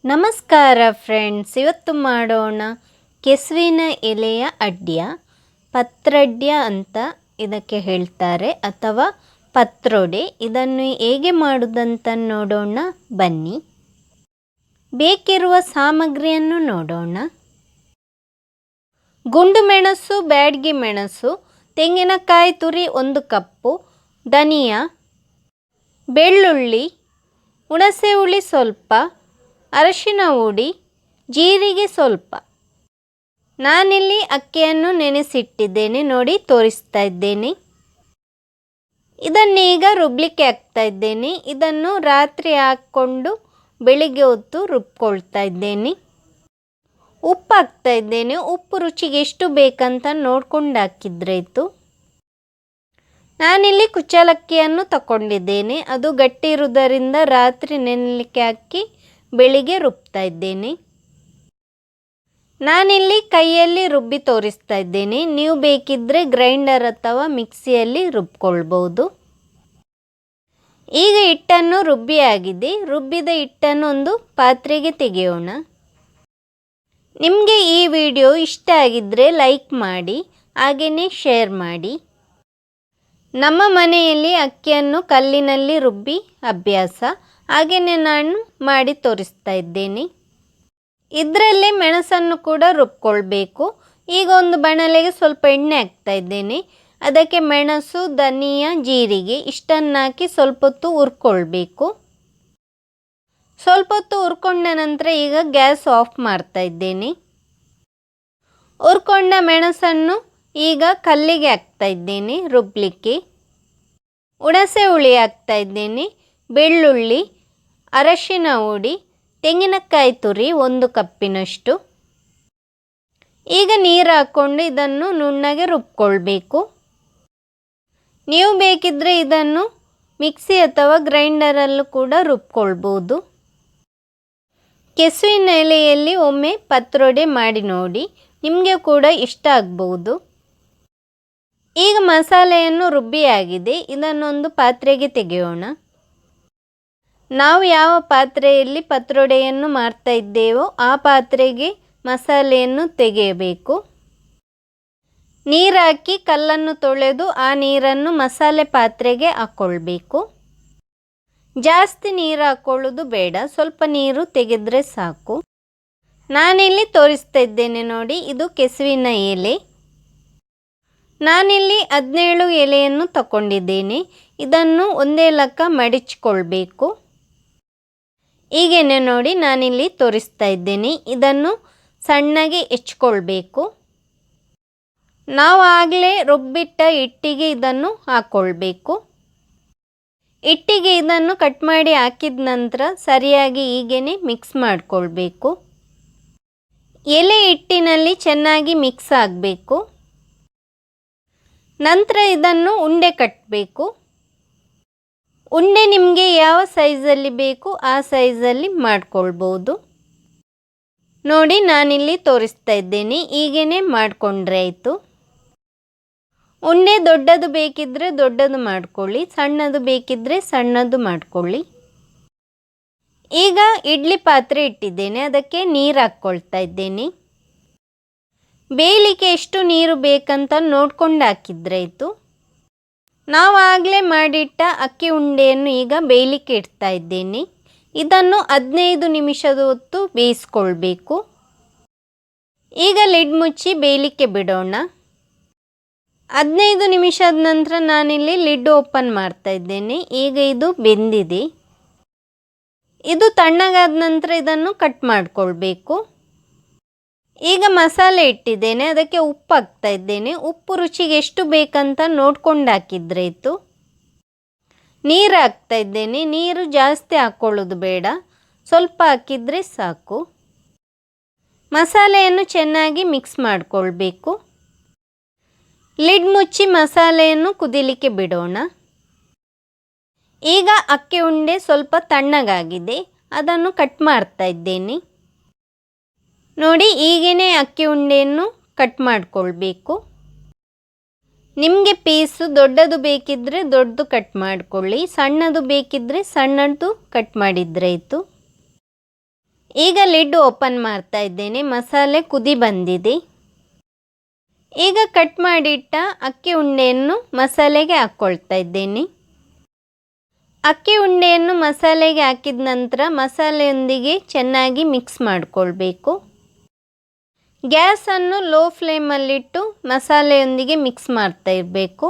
ನಮಸ್ಕಾರ ಫ್ರೆಂಡ್ಸ್, ಇವತ್ತು ಮಾಡೋಣ ಕೆಸುವಿನ ಎಲೆಯ ಅಡ್ಯ. ಪತ್ರೊಡ್ಯ ಅಂತ ಇದಕ್ಕೆ ಹೇಳ್ತಾರೆ ಅಥವಾ ಪತ್ರೊಡೆ. ಇದನ್ನು ಹೇಗೆ ಮಾಡುವುದಂತ ನೋಡೋಣ ಬನ್ನಿ. ಬೇಕಿರುವ ಸಾಮಗ್ರಿಯನ್ನು ನೋಡೋಣ. ಗುಂಡು ಮೆಣಸು, ಬ್ಯಾಡಗಿ ಮೆಣಸು, ತೆಂಗಿನಕಾಯಿ ತುರಿ 1 ಕಪ್ಪು, ಧನಿಯಾ, ಬೆಳ್ಳುಳ್ಳಿ, ಹುಣಸೆ ಹುಳಿ ಸ್ವಲ್ಪ, ಅರಶಿನ ಹುಡಿ, ಜೀರಿಗೆ ಸ್ವಲ್ಪ. ನಾನಿಲ್ಲಿ ಅಕ್ಕಿಯನ್ನು ನೆನೆಸಿಟ್ಟಿದ್ದೇನೆ, ನೋಡಿ ತೋರಿಸ್ತಾ ಇದ್ದೇನೆ. ಇದನ್ನೀಗ ರುಬ್ಲಿಕ್ಕೆ ಹಾಕ್ತಾ ಇದ್ದೇನೆ. ಇದನ್ನು ರಾತ್ರಿ ಹಾಕ್ಕೊಂಡು ಬೆಳಿಗ್ಗೆ ಹೊತ್ತು ರುಬ್ಕೊಳ್ತಾ ಇದ್ದೇನೆ. ಉಪ್ಪು ಹಾಕ್ತಾ ಇದ್ದೇನೆ. ಉಪ್ಪು ರುಚಿಗೆ ಎಷ್ಟು ಬೇಕಂತ ನೋಡ್ಕೊಂಡು ಹಾಕಿದ್ರಾಯ್ತು. ನಾನಿಲ್ಲಿ ಕುಚ್ಚಲಕ್ಕಿಯನ್ನು ತಗೊಂಡಿದ್ದೇನೆ. ಅದು ಗಟ್ಟಿ ಇರುವುದರಿಂದ ರಾತ್ರಿ ನೆನೆಲಿಕ್ಕೆ ಹಾಕಿ ಬೆಳಿಗ್ಗೆ ರುಬ್ತಾ ಇದ್ದೇನೆ. ನಾನಿಲ್ಲಿ ಕೈಯಲ್ಲಿ ರುಬ್ಬಿ ತೋರಿಸ್ತಾ ಇದ್ದೇನೆ. ನೀವು ಬೇಕಿದ್ದರೆ ಗ್ರೈಂಡರ್ ಅಥವಾ ಮಿಕ್ಸಿಯಲ್ಲಿ ರುಬ್ಕೊಳ್ಬೋದು. ಈಗ ಹಿಟ್ಟನ್ನು ರುಬ್ಬಿ ಆಗಿದೆ. ರುಬ್ಬಿದ ಹಿಟ್ಟನ್ನು ಒಂದು ಪಾತ್ರೆಗೆ ತೆಗೆಯೋಣ. ನಿಮಗೆ ಈ ವಿಡಿಯೋ ಇಷ್ಟ ಆಗಿದ್ದರೆ ಲೈಕ್ ಮಾಡಿ, ಹಾಗೆಯೇ ಶೇರ್ ಮಾಡಿ. ನಮ್ಮ ಮನೆಯಲ್ಲಿ ಅಕ್ಕಿಯನ್ನು ಕಲ್ಲಿನಲ್ಲಿ ರುಬ್ಬಿ ಅಭ್ಯಾಸ, ಹಾಗೆಯೇ ನಾನು ಮಾಡಿ ತೋರಿಸ್ತಾ ಇದ್ದೇನೆ. ಇದರಲ್ಲೇ ಮೆಣಸನ್ನು ಕೂಡ ರುಬ್ಕೊಳ್ಬೇಕು. ಈಗ ಒಂದು ಬಾಣಲೆಗೆ ಸ್ವಲ್ಪ ಎಣ್ಣೆ ಹಾಕ್ತಾ ಇದ್ದೇನೆ. ಅದಕ್ಕೆ ಮೆಣಸು, ಧನಿಯಾ, ಜೀರಿಗೆ ಇಷ್ಟನ್ನು ಹಾಕಿ ಸ್ವಲ್ಪ ಹೊತ್ತು ಹುರ್ಕೊಳ್ಬೇಕು. ಸ್ವಲ್ಪ ಹೊತ್ತು ಹುರ್ಕೊಂಡ ನಂತರ ಈಗ ಗ್ಯಾಸ್ ಆಫ್ ಮಾಡ್ತಾ ಇದ್ದೇನೆ. ಹುರ್ಕೊಂಡ ಮೆಣಸನ್ನು ಈಗ ಕಲ್ಲಿಗೆ ಹಾಕ್ತಾ ಇದ್ದೇನೆ ರುಬ್ಲಿಕ್ಕೆ. ಹುಣಸೆ ಹುಳಿ ಹಾಕ್ತಾ ಇದ್ದೇನೆ, ಬೆಳ್ಳುಳ್ಳಿ, ಅರಶಿನ ಹುಡಿ, ತೆಂಗಿನಕಾಯಿ ತುರಿ 1 ಕಪ್ಪಿನಷ್ಟು. ಈಗ ನೀರು ಹಾಕ್ಕೊಂಡು ಇದನ್ನು ನುಣ್ಣಗೆ ರುಬ್ಕೊಳ್ಬೇಕು. ನೀವು ಬೇಕಿದ್ದರೆ ಇದನ್ನು ಮಿಕ್ಸಿ ಅಥವಾ ಗ್ರೈಂಡರಲ್ಲೂ ಕೂಡ ರುಬ್ಕೊಳ್ಬೋದು. ಕೆಸುವಿನ ಎಲೆಯಲ್ಲಿ ಒಮ್ಮೆ ಪತ್ರೊಡೆ ಮಾಡಿ ನೋಡಿ, ನಿಮಗೆ ಕೂಡ ಇಷ್ಟ ಆಗ್ಬೋದು. ಈಗ ಮಸಾಲೆಯನ್ನು ರುಬ್ಬಿ ಆಗಿದೆ. ಇದನ್ನೊಂದು ಪಾತ್ರೆಗೆ ತೆಗೆಯೋಣ. ನಾವು ಯಾವ ಪಾತ್ರೆಯಲ್ಲಿ ಪತ್ರೊಡೆಯನ್ನು ಮಾಡ್ತಾ ಇದ್ದೇವೋ ಆ ಪಾತ್ರೆಗೆ ಮಸಾಲೆಯನ್ನು ತೆಗೆಯಬೇಕು. ನೀರು ಹಾಕಿ ಕಲ್ಲನ್ನು ತೊಳೆದು ಆ ನೀರನ್ನು ಮಸಾಲೆ ಪಾತ್ರೆಗೆ ಹಾಕ್ಕೊಳ್ಬೇಕು. ಜಾಸ್ತಿ ನೀರು ಹಾಕ್ಕೊಳ್ಳೋದು ಬೇಡ, ಸ್ವಲ್ಪ ನೀರು ತೆಗೆದ್ರೆ ಸಾಕು. ನಾನಿಲ್ಲಿ ತೋರಿಸ್ತಾ ಇದ್ದೇನೆ ನೋಡಿ, ಇದು ಕೆಸುವಿನ ಎಲೆ. ನಾನಿಲ್ಲಿ 17 ಎಲೆಯನ್ನು ತಗೊಂಡಿದ್ದೇನೆ. ಇದನ್ನು ಒಂದೇ ಲೆಕ್ಕ ಮಡಿಚಿಕೊಳ್ಬೇಕು. ಹೀಗೇನೆ ನೋಡಿ ನಾನಿಲ್ಲಿ ತೋರಿಸ್ತಾ ಇದ್ದೇನೆ. ಇದನ್ನು ಸಣ್ಣಗೆ ಹೆಚ್ಕೊಳ್ಬೇಕು. ನಾವು ಆಗಲೇ ರುಬ್ಬಿಟ್ಟ ಹಿಟ್ಟಿಗೆ ಇದನ್ನು ಹಾಕ್ಕೊಳ್ಬೇಕು. ಹಿಟ್ಟಿಗೆ ಇದನ್ನು ಕಟ್ ಮಾಡಿ ಹಾಕಿದ ನಂತರ ಸರಿಯಾಗಿ ಹೀಗೇನೆ ಮಿಕ್ಸ್ ಮಾಡಿಕೊಳ್ಬೇಕು. ಎಲೆ ಹಿಟ್ಟಿನಲ್ಲಿ ಚೆನ್ನಾಗಿ ಮಿಕ್ಸ್ ಆಗಬೇಕು. ನಂತರ ಇದನ್ನು ಉಂಡೆ ಕಟ್ಟಬೇಕು. ಉಂಡೆ ನಿಮಗೆ ಯಾವ ಸೈಜಲ್ಲಿ ಬೇಕು ಆ ಸೈಜಲ್ಲಿ ಮಾಡ್ಕೊಳ್ಬೋದು. ನೋಡಿ ನಾನಿಲ್ಲಿ ತೋರಿಸ್ತಾ ಇದ್ದೇನೆ. ಹೀಗೇನೆ ಮಾಡಿಕೊಂಡ್ರೆ ಆಯಿತು. ಉಂಡೆ ದೊಡ್ಡದು ಬೇಕಿದ್ದರೆ ದೊಡ್ಡದು ಮಾಡ್ಕೊಳ್ಳಿ, ಸಣ್ಣದು ಬೇಕಿದ್ದರೆ ಸಣ್ಣದು ಮಾಡ್ಕೊಳ್ಳಿ. ಈಗ ಇಡ್ಲಿ ಪಾತ್ರೆ ಇಟ್ಟಿದ್ದೇನೆ, ಅದಕ್ಕೆ ನೀರು ಹಾಕ್ಕೊಳ್ತಾ ಇದ್ದೇನೆ. ಬೇಯಲಿಕ್ಕೆ ಎಷ್ಟು ನೀರು ಬೇಕಂತ ನೋಡ್ಕೊಂಡು ಹಾಕಿದ್ರಾಯ್ತು. ನಾವು ಆಗಲೇ ಮಾಡಿಟ್ಟ ಅಕ್ಕಿ ಉಂಡೆಯನ್ನು ಈಗ ಬೇಯಲಿಕ್ಕೆ ಇಡ್ತಾ ಇದ್ದೇನೆ. ಇದನ್ನು 15 ನಿಮಿಷದ ಹೊತ್ತು ಬೇಯಿಸ್ಕೊಳ್ಬೇಕು. ಈಗ ಲಿಡ್ ಮುಚ್ಚಿ ಬೇಯಲಿಕ್ಕೆ ಬಿಡೋಣ. 15 ನಿಮಿಷದ ನಂತರ ನಾನಿಲ್ಲಿ ಲಿಡ್ ಓಪನ್ ಮಾಡ್ತಾ ಇದ್ದೇನೆ. ಈಗ ಇದು ಬೆಂದಿದೆ. ಇದು ತಣ್ಣಗಾದ ನಂತರ ಇದನ್ನು ಕಟ್ ಮಾಡಿಕೊಳ್ಬೇಕು. ಈಗ ಮಸಾಲೆ ಇಟ್ಟಿದ್ದೇನೆ, ಅದಕ್ಕೆ ಉಪ್ಪು ಹಾಕ್ತಾ ಇದ್ದೇನೆ. ಉಪ್ಪು ರುಚಿಗೆ ಎಷ್ಟು ಬೇಕಂತ ನೋಡ್ಕೊಂಡು ಹಾಕಿದ್ರಾಯ್ತು. ನೀರು ಹಾಕ್ತಾ ಇದ್ದೇನೆ. ನೀರು ಜಾಸ್ತಿ ಹಾಕ್ಕೊಳ್ಳೋದು ಬೇಡ, ಸ್ವಲ್ಪ ಹಾಕಿದರೆ ಸಾಕು. ಮಸಾಲೆಯನ್ನು ಚೆನ್ನಾಗಿ ಮಿಕ್ಸ್ ಮಾಡಿಕೊಳ್ಬೇಕು. ಲಿಡ್ ಮುಚ್ಚಿ ಮಸಾಲೆಯನ್ನು ಕುದಿಲಿಕ್ಕೆ ಬಿಡೋಣ. ಈಗ ಅಕ್ಕಿ ಉಂಡೆ ಸ್ವಲ್ಪ ತಣ್ಣಗಾಗಿದೆ, ಅದನ್ನು ಕಟ್ ಮಾಡ್ತಾ ಇದ್ದೇನೆ. ನೋಡಿ ಹೀಗೇನೆ ಅಕ್ಕಿ ಉಂಡೆಯನ್ನು ಕಟ್ ಮಾಡಿಕೊಳ್ಬೇಕು. ನಿಮಗೆ ಪೀಸು ದೊಡ್ಡದು ಬೇಕಿದ್ದರೆ ದೊಡ್ಡದು ಕಟ್ ಮಾಡಿಕೊಳ್ಳಿ, ಸಣ್ಣದು ಬೇಕಿದ್ದರೆ ಸಣ್ಣದು ಕಟ್ ಮಾಡಿದ್ರಾಯ್ತು. ಈಗ ಲಿಡ್ ಓಪನ್ ಮಾಡ್ತಾ ಇದ್ದೇನೆ. ಮಸಾಲೆ ಕುದಿ ಬಂದಿದೆ. ಈಗ ಕಟ್ ಮಾಡಿಟ್ಟ ಅಕ್ಕಿ ಉಂಡೆಯನ್ನು ಮಸಾಲೆಗೆ ಹಾಕ್ಕೊಳ್ತಾ ಇದ್ದೇನೆ. ಅಕ್ಕಿ ಉಂಡೆಯನ್ನು ಮಸಾಲೆಗೆ ಹಾಕಿದ ನಂತರ ಮಸಾಲೆಯೊಂದಿಗೆ ಚೆನ್ನಾಗಿ ಮಿಕ್ಸ್ ಮಾಡಿಕೊಳ್ಬೇಕು. ಗ್ಯಾಸನ್ನು ಲೋ ಫ್ಲೇಮಲ್ಲಿಟ್ಟು ಮಸಾಲೆಯೊಂದಿಗೆ ಮಿಕ್ಸ್ ಮಾಡ್ತಾ ಇರಬೇಕು.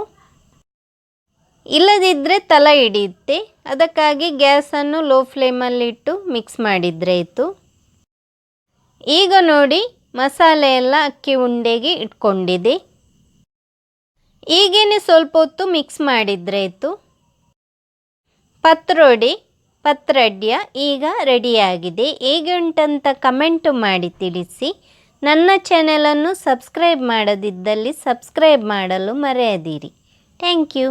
ಇಲ್ಲದಿದ್ದರೆ ತಳ ಹಿಡಿಯುತ್ತೆ. ಅದಕ್ಕಾಗಿ ಗ್ಯಾಸನ್ನು ಲೋ ಫ್ಲೇಮಲ್ಲಿಟ್ಟು ಮಿಕ್ಸ್ ಮಾಡಿದರೆ ಆಯಿತು. ಈಗ ನೋಡಿ, ಮಸಾಲೆ ಎಲ್ಲ ಅಕ್ಕಿ ಉಂಡೆಗೆ ಇಟ್ಕೊಂಡಿದೆ. ಈಗೇನೆ ಸ್ವಲ್ಪ ಹೊತ್ತು ಮಿಕ್ಸ್ ಮಾಡಿದರೆ ಆಯಿತು. ಪತ್ರೊಡೆ ಪತ್ರೊಡ್ಯ ಈಗ ರೆಡಿಯಾಗಿದೆ. ಹೇಗೆ ಉಂಟಂತ ಕಮೆಂಟು ಮಾಡಿ ತಿಳಿಸಿ. ನನ್ನ ಚಾನೆಲನ್ನು ಸಬ್ಸ್ಕ್ರೈಬ್ ಮಾಡದಿದ್ದಲ್ಲಿ ಸಬ್ಸ್ಕ್ರೈಬ್ ಮಾಡಲು ಮರೆಯದಿರಿ. Thank you.